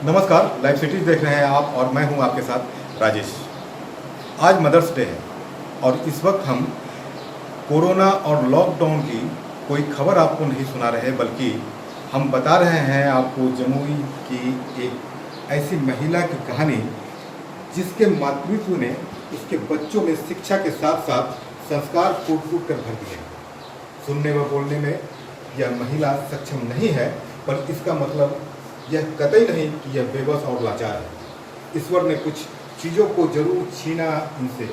नमस्कार, live cities देख रहे हैं आप और मैं हूं आपके साथ राजेश। आज मदर्स डे है और इस वक्त हम कोरोना और लॉकडाउन की कोई खबर आपको नहीं सुना रहे, बल्कि हम बता रहे हैं आपको जमुई की एक ऐसी महिला की कहानी जिसके मातृत्व ने उसके बच्चों में शिक्षा के साथ साथ संस्कार फूट फूट कर भर दिए। सुनने व बोलने में यह महिला सक्षम नहीं है, पर इसका मतलब यह कतई नहीं कि यह बेबस और लाचार है। ईश्वर ने कुछ चीज़ों को जरूर छीना इनसे,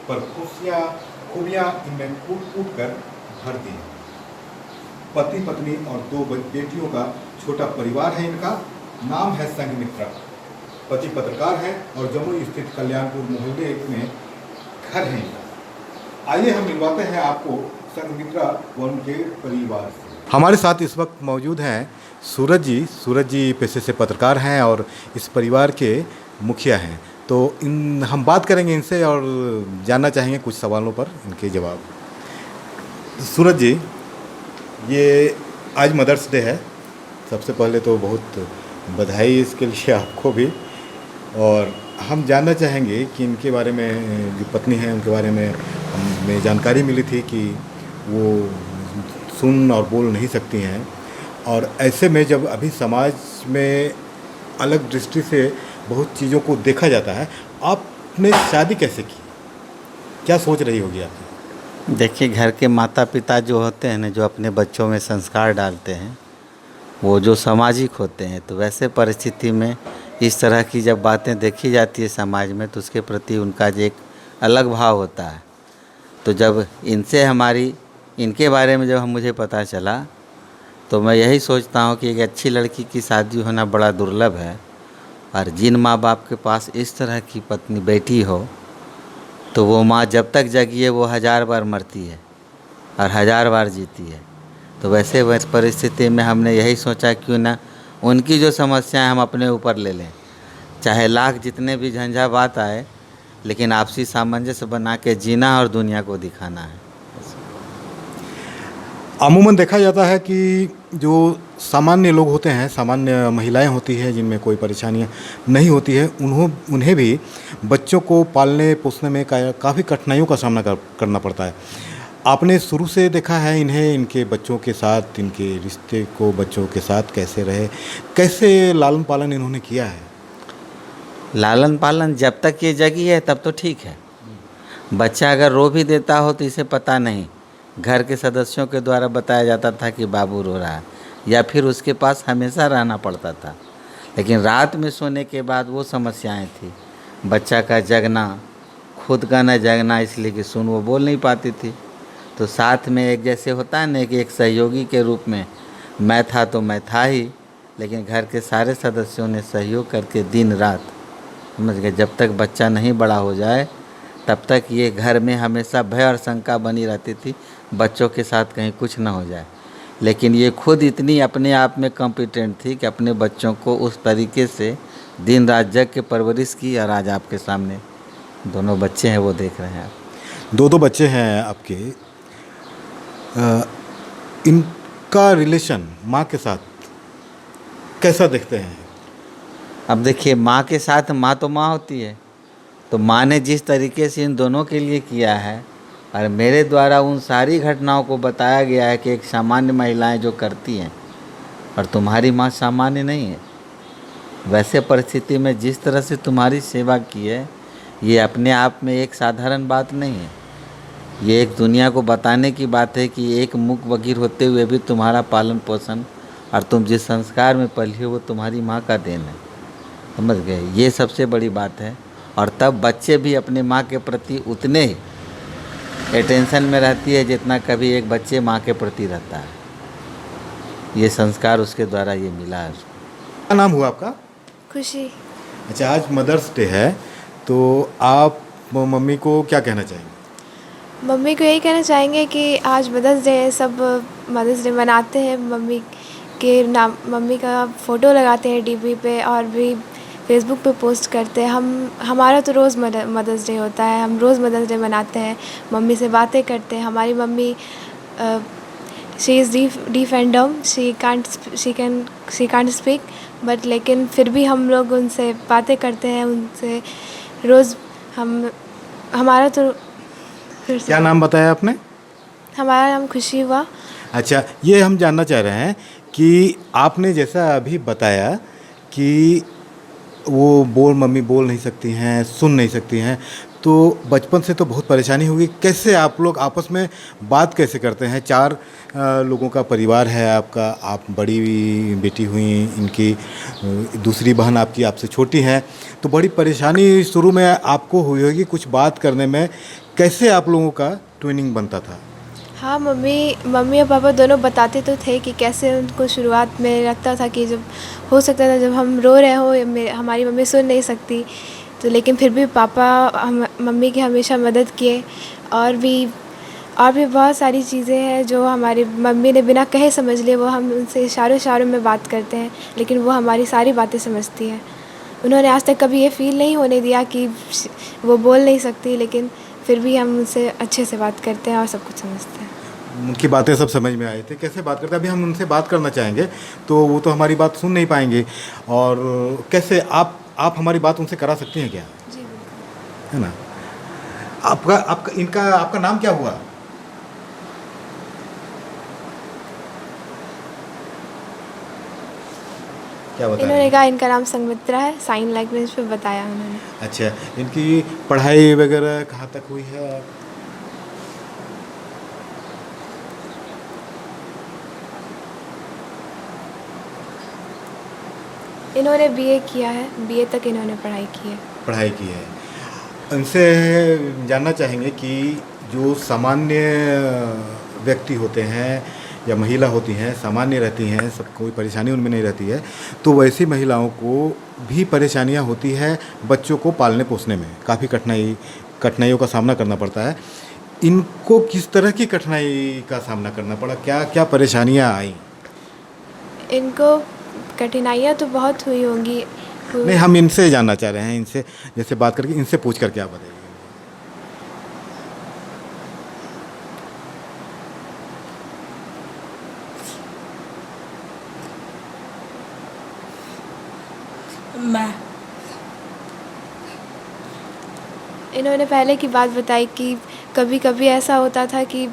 पर खूबियाँ इनमें कूट कूट कर भर दी। पति पत्नी और 2 बेटियों का छोटा परिवार है। इनका नाम है संघमित्रा। पति पत्रकार हैं और जमुई स्थित कल्याणपुर मोहल्ले में घर है इनका। आइए हम मिलवाते हैं आपको संघमित्रा व उनके परिवार से। हमारे साथ इस वक्त मौजूद हैं सूरज जी पेशे से पत्रकार हैं और इस परिवार के मुखिया हैं। तो हम बात करेंगे इनसे और जानना चाहेंगे कुछ सवालों पर इनके जवाब। सूरज जी, ये आज मदर्स डे है। सबसे पहले तो बहुत बधाई इसके लिए आपको भी, और हम जानना चाहेंगे कि इनके बारे में, जो पत्नी हैं उनके बारे में हमें जानकारी मिली थी कि वो सुन और बोल नहीं सकती हैं, और ऐसे में जब अभी समाज में अलग दृष्टि से बहुत चीज़ों को देखा जाता है, आपने शादी कैसे की? क्या सोच रही होगी आपकी? देखिए, घर के माता पिता जो होते हैं ना, जो अपने बच्चों में संस्कार डालते हैं, वो जो सामाजिक होते हैं, तो वैसे परिस्थिति में इस तरह की जब बातें देखी जाती है समाज में, तो उसके प्रति उनका जो एक अलग भाव होता है। तो जब इनके बारे में जब मुझे पता चला, तो मैं यही सोचता हूँ कि एक अच्छी लड़की की शादी होना बड़ा दुर्लभ है, और जिन माँ बाप के पास इस तरह की पत्नी बेटी हो, तो वो माँ जब तक जगी है वो 1000 बार मरती है और 1000 बार जीती है। तो वैसे परिस्थिति में हमने यही सोचा, क्यों ना उनकी जो समस्याएं हम अपने ऊपर ले लें, चाहे लाख जितने भी झंझावात आए, लेकिन आपसी सामंजस्य बना के जीना और दुनिया को दिखाना है। अमूमन देखा जाता है कि जो सामान्य लोग होते हैं, सामान्य महिलाएं होती हैं जिनमें कोई परेशानियां नहीं होती है, उन्हें भी बच्चों को पालने पोसने में काफ़ी कठिनाइयों का सामना करना पड़ता है। आपने शुरू से देखा है इन्हें, इनके बच्चों के साथ, इनके रिश्ते को बच्चों के साथ कैसे रहे, कैसे लालन पालन इन्होंने किया है? लालन पालन जब तक ये जगी है तब तो ठीक है। बच्चा अगर रो भी देता हो तो इसे पता नहीं, घर के सदस्यों के द्वारा बताया जाता था कि बाबू रो रहा है, या फिर उसके पास हमेशा रहना पड़ता था। लेकिन रात में सोने के बाद वो समस्याएं थी। बच्चा का जगना, खुद का न जगना, इसलिए कि सुन वो बोल नहीं पाती थी। तो साथ में एक जैसे होता है ना कि एक सहयोगी के रूप में मैं था, तो मैं था ही, लेकिन घर के सारे सदस्यों ने सहयोग करके दिन रात, समझ गए, जब तक बच्चा नहीं बड़ा हो जाए तब तक ये घर में हमेशा भय और शंका बनी रहती थी, बच्चों के साथ कहीं कुछ ना हो जाए। लेकिन ये खुद इतनी अपने आप में कॉम्पिटेंट थी कि अपने बच्चों को उस तरीके से दिन रात जग के परवरिश की, और आज आपके सामने 2 बच्चे हैं, वो देख रहे हैं आप। 2 बच्चे हैं आपके। इनका रिलेशन माँ के साथ कैसा देखते हैं? अब देखिए, माँ के साथ, माँ तो माँ होती है, तो माँ ने जिस तरीके से इन दोनों के लिए किया है, और मेरे द्वारा उन सारी घटनाओं को बताया गया है कि एक सामान्य महिलाएं जो करती हैं, और तुम्हारी माँ सामान्य नहीं है। वैसे परिस्थिति में जिस तरह से तुम्हारी सेवा की है, ये अपने आप में एक साधारण बात नहीं है। ये एक दुनिया को बताने की बात है कि एक मूक बधिर होते हुए भी तुम्हारा पालन पोषण और तुम जिस संस्कार में पली हो वो तुम्हारी माँ का देन है, समझ गए। ये सबसे बड़ी बात है। और तब बच्चे भी अपने माँ के प्रति उतने ही अटेंशन में रहती है जितना कभी एक बच्चे माँ के प्रति रहता है। ये संस्कार उसके द्वारा ये मिला है उसको। क्या नाम हुआ आपका? खुशी। अच्छा, आज मदर्स डे है, तो आप मम्मी को क्या कहना चाहेंगे? मम्मी को यही कहना चाहेंगे कि आज मदर्स डे है, सब मदर्स डे मनाते हैं। मम्मी के नाम, मम्मी का फ़ोटो लगाते हैं डीपी पे, और भी फेसबुक पे पोस्ट करते हैं। हमारा तो रोज़ मदर्स डे होता है, हम रोज़ मदर्स डे मनाते हैं। मम्मी से बातें करते हैं। हमारी mummy she is deaf and डम, शी कांट स्पीक, बट लेकिन फिर भी हम लोग उनसे बातें करते हैं, उनसे रोज़ हमारा तो फिर से क्या नाम बताया आपने? हमारा नाम खुशी हुआ। अच्छा, ये हम जानना चाह रहे हैं कि आपने जैसा अभी बताया कि वो मम्मी बोल नहीं सकती हैं, सुन नहीं सकती हैं, तो बचपन से तो बहुत परेशानी होगी। कैसे आप लोग आपस में बात कैसे करते हैं? 4 लोगों का परिवार है आपका, आप बड़ी बेटी हुई, इनकी दूसरी बहन आपकी आपसे छोटी हैं, तो बड़ी परेशानी शुरू में आपको हुई होगी कुछ बात करने में। कैसे आप लोगों का ट्विनिंग बनता था? हाँ, मम्मी और पापा दोनों बताते तो थे कि कैसे उनको शुरुआत में लगता था कि जब हो सकता था जब हम रो रहे हो हमारी मम्मी सुन नहीं सकती, तो लेकिन फिर भी पापा मम्मी की हमेशा मदद किए। और भी बहुत सारी चीज़ें हैं जो हमारी मम्मी ने बिना कहे समझ लिए, वो हम उनसे इशारों में बात करते हैं, लेकिन वो हमारी सारी बातें समझती हैं। उन्होंने आज तक कभी ये फ़ील नहीं होने दिया कि वो बोल नहीं सकती, लेकिन फिर भी हम उनसे अच्छे से बात करते हैं और सब कुछ समझते हैं। उनकी बातें सब समझ में आई थी, कैसे बात करते हैं? अभी हम उनसे बात करना चाहेंगे, तो वो तो हमारी बात सुन नहीं पाएंगे। और कैसे आप हमारी बात उनसे करा सकती हैं क्या? जी बिल्कुल। है ना? आपका नाम क्या हुआ? क्या बताया? इन्होंने कहा इनका नाम संगमित्रा है, साइन लैंग्वेज पे बताया उन्होंने। अच्छा, इनकी पढ़ाई वगैरह कहाँ तक हुई है? इन्होंने बीए किया है, बीए तक इन्होंने पढ़ाई की है। पढ़ाई की है। उनसे जानना चाहेंगे कि जो सामान्य व्यक्ति होते हैं या महिला होती हैं, सामान्य रहती हैं, सब कोई परेशानी उनमें नहीं रहती है, तो वैसी महिलाओं को भी परेशानियां होती है बच्चों को पालने पोसने में, काफ़ी कठिनाइयों का सामना करना पड़ता है। इनको किस तरह की कठिनाई का सामना करना पड़ा? क्या क्या परेशानियां आई? इनको कठिनाइयाँ तो बहुत हुई होंगी। नहीं, हम इनसे जानना चाह रहे हैं, इनसे जैसे बात करके इनसे पूछ करके आप बताइए। इन्होंने पहले की बात बताई कि कभी कभी ऐसा होता था कि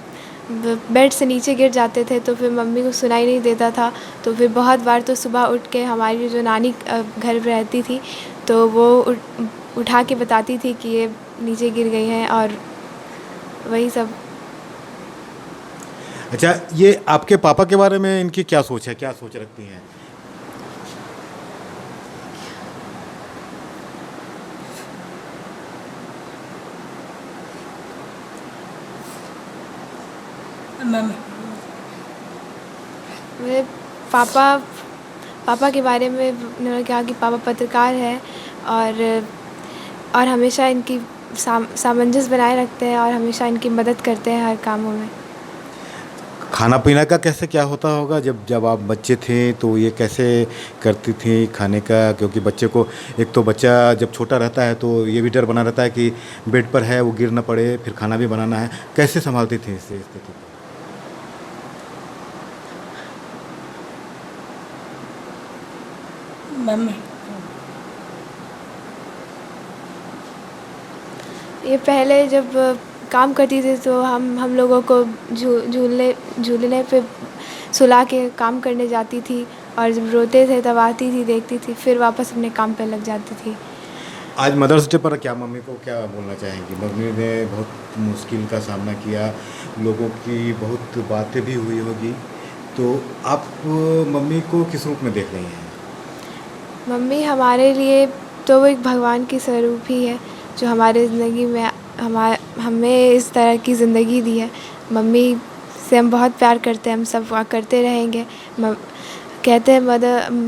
बेड से नीचे गिर जाते थे, तो फिर मम्मी को सुनाई नहीं देता था, तो फिर बहुत बार तो सुबह उठ के हमारी जो नानी घर पे रहती थी, तो वो उठा के बताती थी कि ये नीचे गिर गई हैं, और वही सब। अच्छा, ये आपके पापा के बारे में इनकी क्या सोच है, क्या सोच रखती हैं? मेरे पापा के बारे में उन्होंने कहा कि पापा पत्रकार हैं, और हमेशा इनकी सामंजस्य बनाए रखते हैं, और हमेशा इनकी मदद करते हैं हर कामों में। खाना पीना का कैसे क्या होता होगा? जब आप बच्चे थे तो ये कैसे करती थी खाने का? क्योंकि बच्चे को, एक तो बच्चा जब छोटा रहता है तो ये भी डर बना रहता है कि बेड पर है, वो गिर ना पड़े, फिर खाना भी बनाना है। कैसे संभालती थी इस स्थिति को? ये पहले जब काम करती थी तो हम लोगों को झूलने पे सुला के काम करने जाती थी, और जब रोते थे तब आती थी, देखती थी, फिर वापस अपने काम पे लग जाती थी। आज मदर्स डे पर क्या मम्मी को क्या बोलना चाहेंगी? मम्मी ने बहुत मुश्किल का सामना किया, लोगों की बहुत बातें भी हुई होगी, तो आप मम्मी को किस रूप में देख रही हैं? मम्मी हमारे लिए तो वो एक भगवान की स्वरूप ही है, जो हमारे ज़िंदगी में हमें इस तरह की ज़िंदगी दी है। मम्मी से हम बहुत प्यार करते हैं, हम सब करते रहेंगे। कहते हैं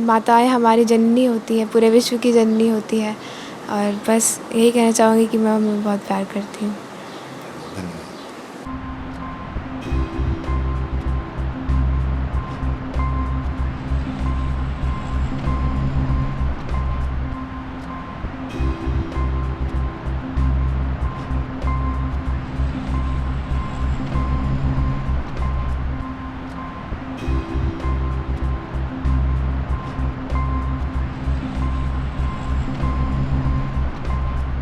माताएं हमारी जननी होती हैं, पूरे विश्व की जननी होती है, और बस यही कहना चाहूँगी कि मैं मम्मी को बहुत प्यार करती हूँ।